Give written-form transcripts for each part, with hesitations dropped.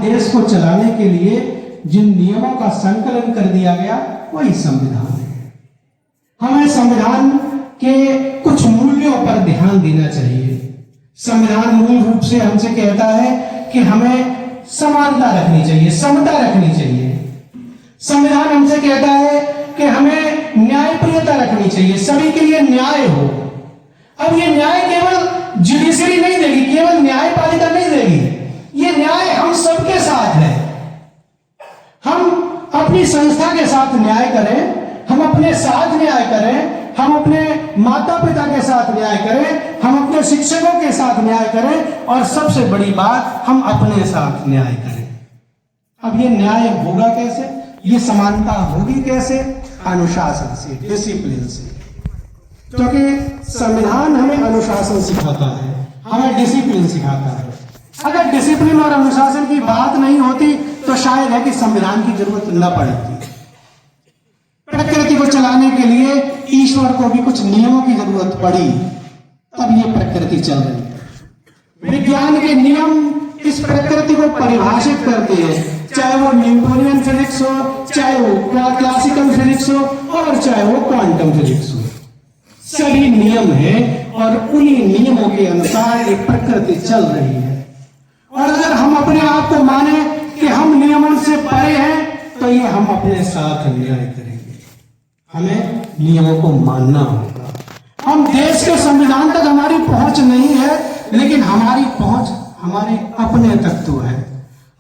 देश को चलाने के लिए जिन नियमों का संकलन कर दिया गया वही संविधान है। हमें संविधान के कुछ मूल्यों पर ध्यान देना चाहिए। संविधान मूल रूप से हमसे कहता है कि हमें समानता रखनी चाहिए, समता रखनी चाहिए। संविधान हमसे कहता है कि हमें न्यायप्रियता रखनी चाहिए, सभी के लिए न्याय हो। अब ये न्याय केवल जुडिशरी नहीं देगी, केवल न्यायपालिका नहीं देगी, ये न्याय हम सबके साथ है। हम अपनी संस्था के साथ न्याय करें, हम अपने साथ न्याय करें, हम अपने माता पिता के साथ न्याय करें, हम अपने शिक्षकों के साथ न्याय करें, और सबसे बड़ी बात, हम अपने साथ न्याय करें। अब ये न्याय होगा कैसे, ये समानता होगी कैसे? अनुशासन से, डिसिप्लिन से। क्योंकि संविधान हमें अनुशासन सिखाता है, हमें डिसिप्लिन सिखाता है। अगर डिसिप्लिन और अनुशासन की बात नहीं होती तो शायद है कि संविधान की जरूरत न पड़ती। प्रकृति को चलाने के लिए ईश्वर को भी कुछ नियमों की जरूरत पड़ी, तब ये प्रकृति चल रही है। विज्ञान के नियम इस प्रकृति को परिभाषित करते हैं, चाहे वो न्यूटोनियन फिजिक्स हो, चाहे वो क्लासिकल फिजिक्स हो, और चाहे वो क्वांटम फिजिक्स हो। सभी नियम हैं और उन्हीं नियमों के अनुसार ये प्रकृति चल रही है। और अगर हम अपने आप को माने कि हम नियमों से परे हैं, तो ये हम अपने साथ न्याय करेंगे। हमें नियमों को मानना होगा। हम देश के संविधान तक हमारी पहुंच नहीं है, लेकिन हमारी पहुंच हमारे अपने तक तो है।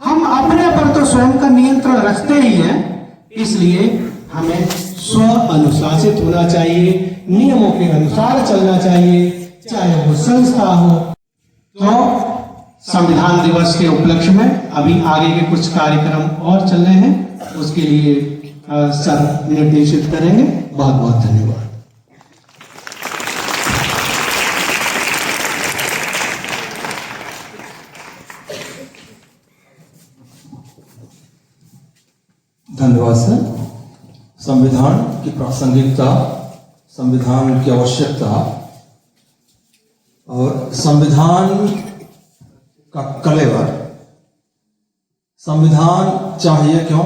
हम अपने पर तो स्वयं का नियंत्रण रखते ही हैं, इसलिए हमें स्व अनुशासित होना चाहिए, नियमों के अनुसार चलना चाहिए, चाहे वो संस्था हो। तो संविधान दिवस के उपलक्ष्य में अभी आगे के कुछ कार्यक्रम और चल रहे हैं, उसके लिए सर निर्देशित करेंगे। बहुत बहुत धन्यवाद। धन्यवाद सर। संविधान की प्रासंगिकता, संविधान की आवश्यकता और संविधान का कलेवर, संविधान चाहिए क्यों,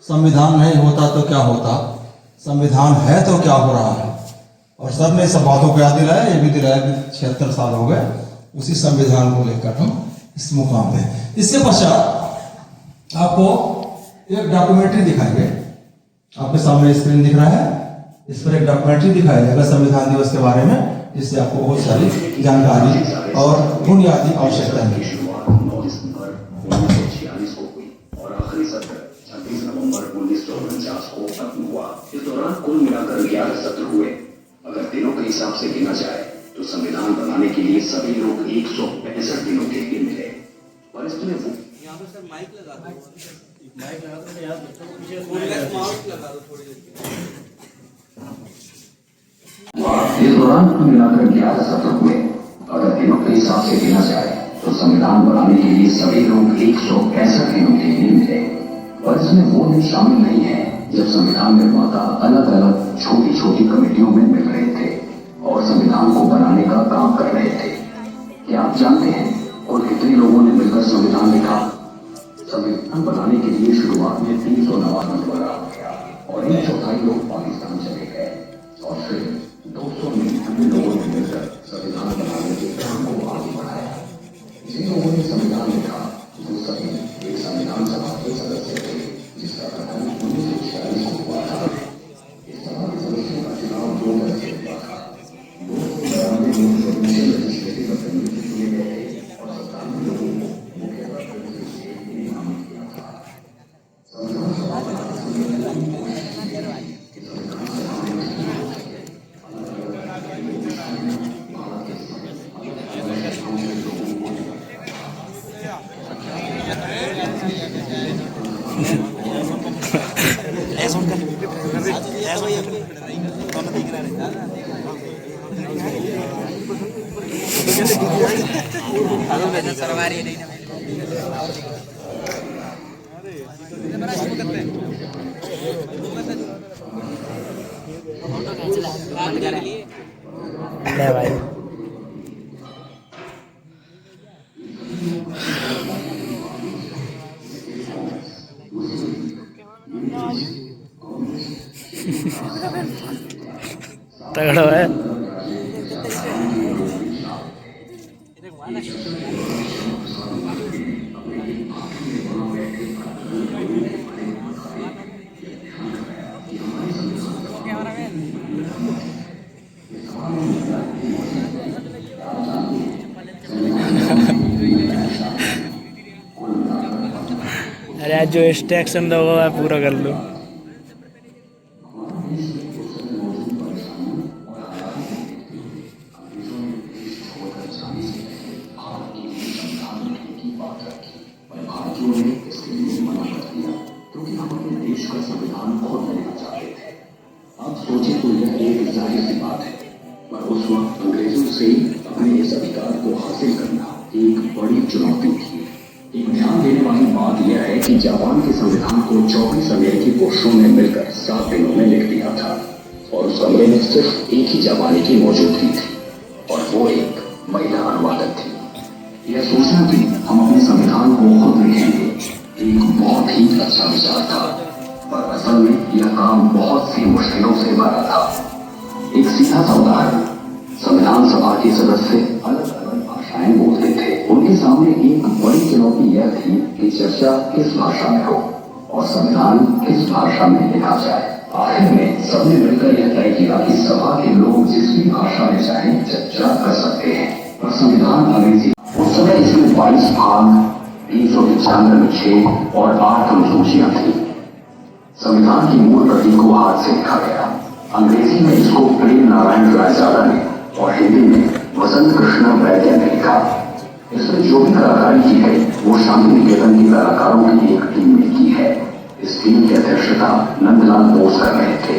संविधान नहीं होता तो क्या होता, संविधान है तो क्या हो रहा है। और सर ने सब बातों को याद दिलाया, ये भी दिलाया कि 76 साल हो गए उसी संविधान को लेकर हम इस मुकाम पे। इसके पश्चात आपको एक डॉक्यूमेंट्री दिखाएंगे, आपके सामने स्क्रीन दिख रहा है, इस पर एक डॉक्यूमेंट्री दिखाया जाएगा संविधान दिवस के बारे में, जिससे आपको बहुत सारी जानकारी और बुनियादी आवश्यकता है। इस दौरान कुल मिलाकर 11 सत्र हुए। अगर दिनों के हिसाब से गिना जाए तो संविधान बनाने के लिए सभी लोग 165 दिनों के दिन थे। और इसमें वो यहाँ पे सर माइक लगा दो, माइक लगा दो यार, बच्चों को पीछे माउस लगा दो थोड़ी देर। इस दौरान कुल मिलाकर 11 सत्र हुए। अगर दिनों के हिसाब से गिना जाए तो संविधान बनाने के लिए सभी लोग 165 दिनों के दिन थे। और इसमें वो दिन शामिल नहीं है जब संविधान निर्माता अलग अलग छोटी छोटी कमेटियों में मिल रहे थे और संविधान को बनाने का काम कर रहे थे। क्या आप जानते हैं और कितने लोगों ने मिलकर संविधान लिखा? संविधान बनाने के लिए शुरुआत में 309 मशवरा किया और 1/4 लोग पाकिस्तान चले गए और फिर 299 लोगों ने मिलकर संविधान बनाने के काम को आगे बढ़ाया। जिन लोगों ने संविधान लिखा वो सभी एक संविधान सभा के सदस्य थे, जिसका गठन 1946 को हुआ था। इस सभा के सदस्यों का चुनाव 2 तरह से हुआ था। 292 लेजिस्लेटिव असेंबली से चुने गए थे और 97 लोगों को मुख्य राष्ट्रपति से नामित किया था। संविधान सभा का भाई तगड़ा है। अरे आज जो एक्सट्रैक्शन था वो मैं पूरा कर लूँ। क्योंकि हम अपने देश का संविधान खुद लेना चाहते थे। अब सोचे तो यह एक जाहिर सी बात है, पर उस वक्त अंग्रेजों से अपने इस अधिकार को हासिल करना एक बड़ी चुनौती थी। एक ध्यान देने वाली बात यह है कि जापान के संविधान को 24 अमेरिकी पुरुषों ने मिलकर 7 दिनों में लिख दिया था और उस कमरे में सिर्फ एक ही जापानी की मौजूदगी थी और वो एक महिला अनुवादक थी। यह सोचना कि हम अपने संविधान को खुद लिखेंगे एक बहुत ही अच्छा विचार था, पर असल में यह काम बहुत सी मुश्किलों से भरा था। एक सीधा सा उदाहरण, संविधान सभा के सदस्य अलग अलग भाषाएं बोलते थे। उनके सामने एक बड़ी चुनौती यह थी कि चर्चा किस भाषा में हो और संविधान किस भाषा में लिखा जाए। आखिर में सबने मिलकर यह तय किया कि सभा के लोग जिस भी भाषा में चाहे चर्चा कर सकते हैं, पर संविधान अंग्रेजी। उस समय इसमें 22 भाग, 395 अनुच्छेद और 8 अनुसूचियां थी। संविधान की मूल प्रति को हाथ से लिखा गया। अंग्रेजी में इसको प्रेम नारायण रायजादा ने और हिंदी में वसंत कृष्ण वैद्य ने लिखा। इसमें जो भी कलाकारी की है वो शांति निकेतन के कलाकारों की एक टीम ने की है। इस टीम की अध्यक्षता नंदलाल बोस कर रहे थे।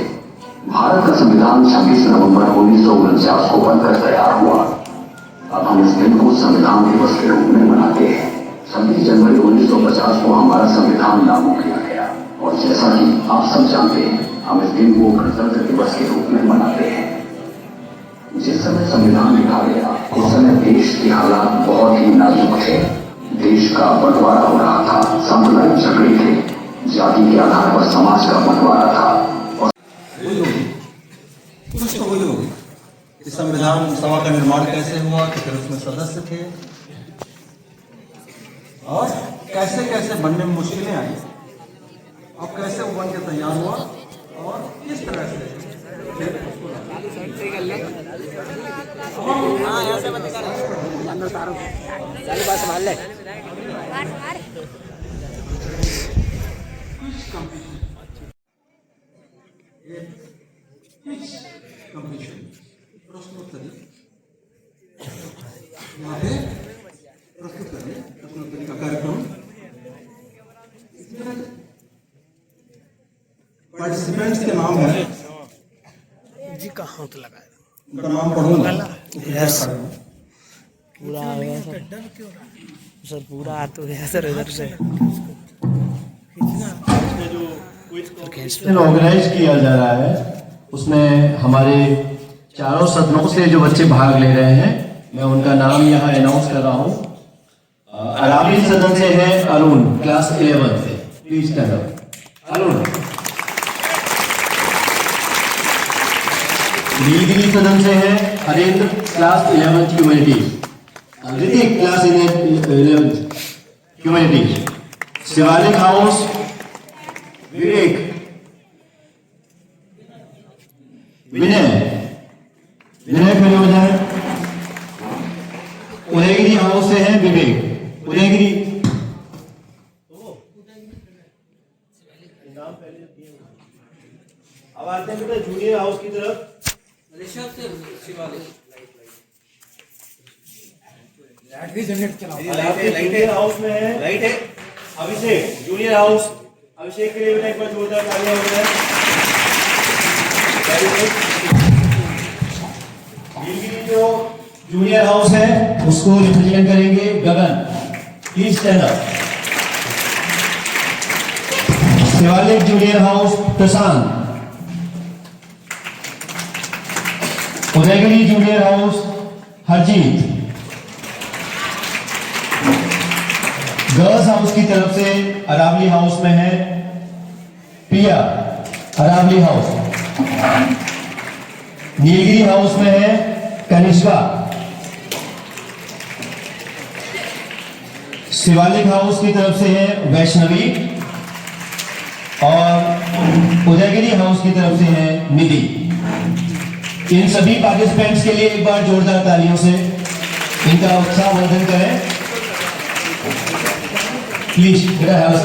भारत का संविधान 26 नवंबर 1949 को बनकर तैयार हुआ। अब हम इस दिन को संविधान दिवस के रूप में मनाते हैं। 26 जनवरी 1950 को हमारा संविधान लागू किया गया और जैसा कि आप सब जानते हैं, हम इस दिन को गणतंत्र दिवस के रूप में मनाते हैं। जिस समय संविधान लिखा गया उस समय देश के हालात बहुत ही नाजुक थे। देश का बंटवारा हो रहा था, सांप्रदायिक झगड़े थे, जाति के आधार पर समाज का बंटवारा था और कुछ तो वही होगी। इस संविधान सभा का निर्माण कैसे हुआ, तो फिर उसमें सदस्य थे और कैसे कैसे बनने में मुश्किलें आई और कैसे वो बन के तैयार हुआ और किस तरह से प्रश्नोत्तरी यहाँ पे प्रश्नोत्तरी का कार्यक्रम। पार्टिसिपेंट्स के नाम है जी कहाँ तो लगाया उनका नाम पढ़ूंगा। पूरा आ गया सर पूरा आ तो गया सर इधर से। ऑर्गेनाइज किया जा रहा है, उसमें हमारे चारों सदनों से जो बच्चे भाग ले रहे हैं, मैं उनका नाम यहाँ अनाउंस कर रहा हूँ। अरावली सदन से है अरुण, क्लास 11 से, please stand up. Arun. Nilgiri Sadan से है Harendra, class 11 humanities. Hrithik, class 11 humanities. Shivalik house Vivek. Vinay खड़े हो जाए। उदयगिरी हाउस से है विवेक। उदयगिरी। अब आते हैं बेटा जूनियर हाउस की तरफ। जूनियर हाउस में है राइट है अभिषेक। जूनियर हाउस अभिषेक के लिए एक बार जोरदार तालियां हो जाए। नीलगिरी जो जूनियर हाउस है उसको रिप्रेजेंट करेंगे Gagan, please stand up. Shivalik junior house Prashant. Udaygiri junior house Harjeet. Girls house की तरफ से अरावली हाउस में है पिया, अरावली हाउस। नीलगिरी हाउस में है कनिष्का। शिवालिक हाउस की तरफ से है वैष्णवी और उदयगिरी हाउस की तरफ से है निधि। इन सभी पार्टिसिपेंट्स के लिए एक बार जोरदार तालियों से इनका उत्साहवर्धन करें प्लीज। बेटा हैव अ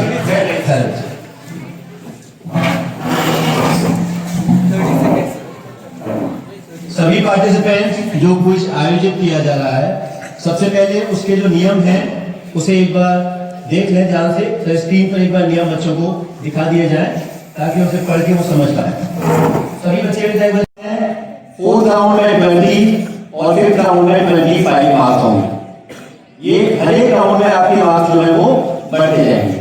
सभी पार्टिसिपेंट्स जो क्विज आयोजित किया जा रहा है, सबसे पहले उसके जो नियम हैं उसे एक बार देख लें ध्यान से। तो स्क्रीन पर एक बार नियम बच्चों को दिखा दिए जाए ताकि उसे पढ़ के वो समझ पाए। सभी बच्चे फोर्थ राउंड में 20 और फिफ्थ राउंड में 25 मार्क्स होंगे। ये हर एक राउंड में आपके मार्क्स जो है वो बढ़ते जाएंगे।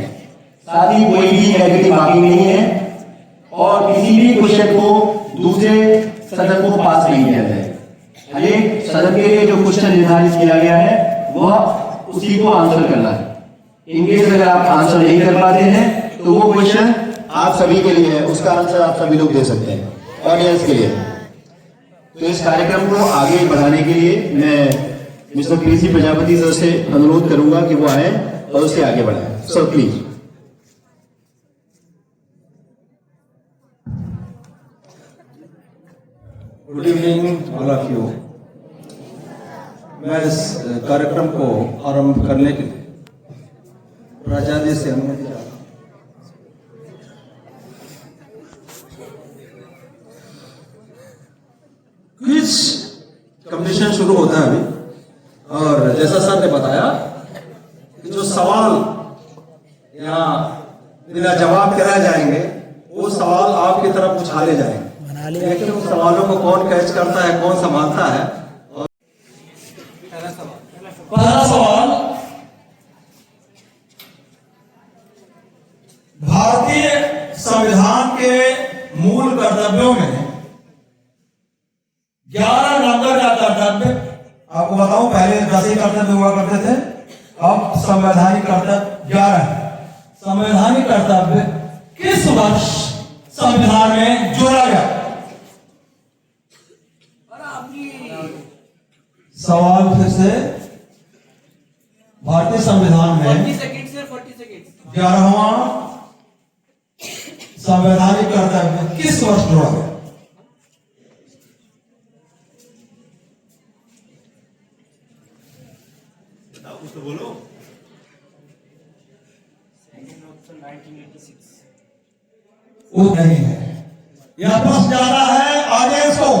साथ ही कोई भी नेगेटिव मार्किंग नहीं है और किसी भी क्वेश्चन को दूसरे सदन को पास नहीं किया जाए। हर एक सदन के लिए जो क्वेश्चन निर्धारित किया गया है वह उसी को आंसर करना है। इनकेस अगर आप आंसर नहीं कर पाते हैं तो वो क्वेश्चन आप सभी के लिए है, उसका आंसर आप सभी लोग दे सकते हैं ऑडियंस के लिए। तो इस कार्यक्रम को आगे बढ़ाने के लिए मैं मिस्टर पीसी प्रजापति सर से अनुरोध करूंगा कि वो आए और उससे आगे बढ़ाएं। Sir please. Good evening all of you. मैं इस कार्यक्रम को आरंभ करने के लिए प्राचार्य से अनुमति चाहता हूं। क्विज कंपटीशन शुरू होता है अभी, और जैसा सर ने बताया कि जो सवाल यहाँ बिना जवाब के रह जाएंगे वो सवाल आपकी तरफ उछाले जाएंगे, लेकिन उन सवालों को कौन कैच करता है, कौन संभालता है। और पहला सवाल, भारतीय संविधान के मूल कर्तव्यों में 11 नंबर का कर्तव्य, आपको बताऊं पहले 10 ही कर्तव्य हुआ करते थे, अब संवैधानिक कर्तव्य 11 है। संवैधानिक कर्तव्य किस वर्ष संविधान में जोड़ा गया? सवाल फिर से, भारतीय संविधान में 11वां संवैधानिक कर्तव्य किस वर्ष जोड़ा गया? कुछ तो बोलो। वो नहीं है, यह प्रश्न जा रहा है ऑडियंस को।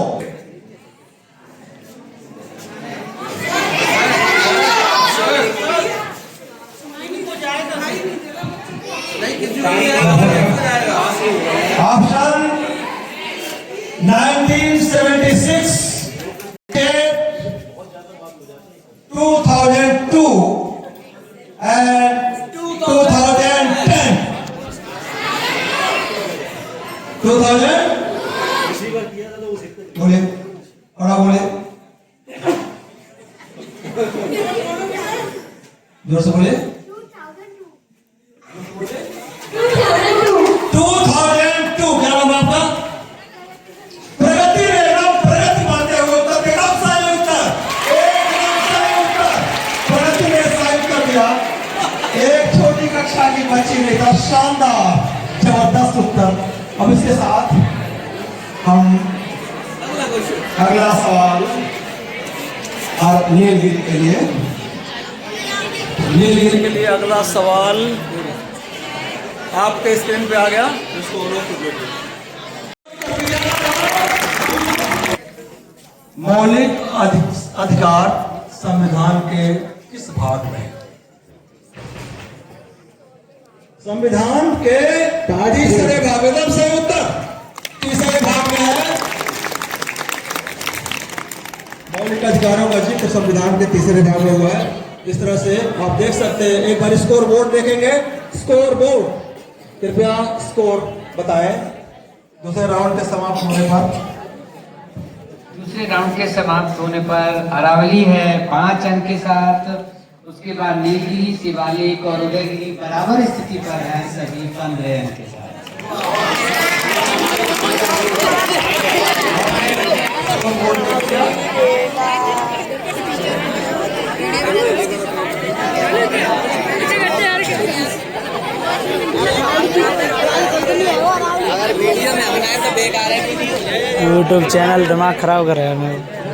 Option 1976, 2002 and 2010। 2000 बोले, बड़ा बोले, जोर से बोले। 2002। क्या नाम आपका? प्रगति रेखा, प्रगति पाते हुए उत्तर के नाम सही उत्तर, एकदम सही उत्तर। प्रगति ने साइन कर दिया। एक छोटी कक्षा की बच्ची ने था, शानदार जबरदस्त उत्तर। अब इसके साथ हम अगला सवाल और नीलगिरी के लिए अगला सवाल आपके स्क्रीन पे आ गया। इसको मौलिक अधिकार संविधान के किस भाग में? संविधान के तीसरे भाग, एकदम सही उत्तर, तीसरे भाग में है। मौलिक अधिकारों का जिक्र संविधान के तीसरे भाग में हुआ है। इस तरह से आप देख सकते हैं। एक बार स्कोर बोर्ड देखेंगे। स्कोर बोर्ड, कृपया स्कोर बताएं। दूसरे राउंड के समाप्त होने पर अरावली है 5 अंक के साथ। उसके बाद नीलगिरी, शिवालिक और उदयगिरी बराबर स्थिति पर है, सभी 15 अंक के साथ। यूट्यूब चैनल दिमाग खराब कर रहा है मेरा।